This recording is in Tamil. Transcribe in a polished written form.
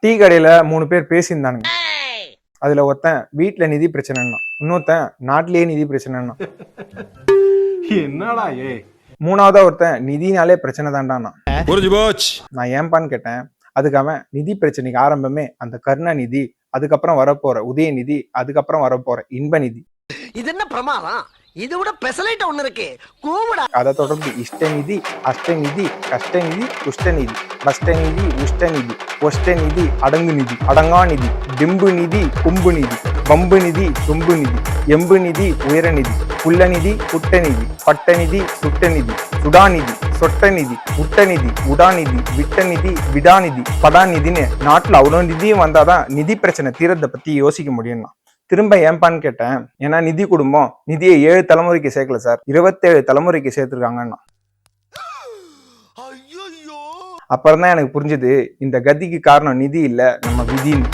டீ கடையில 3 பேர் பேசியிருந்தானுங்க. அதுல ஒருத்தன் வீட்டுல நிதி பிரச்சனைன்னா, இன்னொருத்தன் நாட்டிலேயே நிதி பிரச்சனைன்னா, என்னடா ஏ மூணாவதா ஒருத்தன் நிதினாலே பிரச்சனை தான்டானா. புரிஞ்சு போச்சு. நான் ஏன்பான்னு கேட்டேன். அதுக்கு அவன் நிதி பிரச்சனைக்கு ஆரம்பமே அந்த கருணாநிதி, அதுக்கப்புறம் வரப்போற உதயநிதி, அதுக்கப்புறம் வரப்போற இன்பநிதி, இது என்ன பிரமாதம்? இது விட பெசலைட் ஒண்ணு இருக்கு. கூவுடா. அதை தொடர்ந்து இஷ்டநிதி, அஷ்டநிதி, கஷ்டநிதி, குஷ்டநிதி, பஷ்டநிதி, உஷ்டநிதி, ஒஷ்டநிதி, அடங்கு நிதி, அடங்கா நிதி, டிம்பு நிதி, கும்பு நிதி, வம்பு நிதி, தும்பு நிதி, எம்பு நிதி, உயரநிதி, புல்லநிதி, குட்டநிதி, பட்டநிதி, சுட்டநிதி, சுடாநிதி, சொட்டநிதி, முட்டநிதி, உடாநிதி, விட்டநிதி, விடாநிதி, படாநிதின்னு நாட்டுல அவ்வளோ நிதியும் வந்தாதான் நிதி பிரச்சனை தீரத்தை பத்தி யோசிக்க முடியும்னா. திரும்ப ஏன்பான்னு கேட்டேன். ஏன்னா நிதி குடும்பம் நிதியை 7 தலைமுறைக்கு சேர்க்கல சார், 27 தலைமுறைக்கு சேர்த்திருக்காங்கன்னா. அப்புறம் தான் எனக்கு புரிஞ்சது இந்த கதிக்கு காரணம் நிதி இல்ல, நம்ம விதின்னு.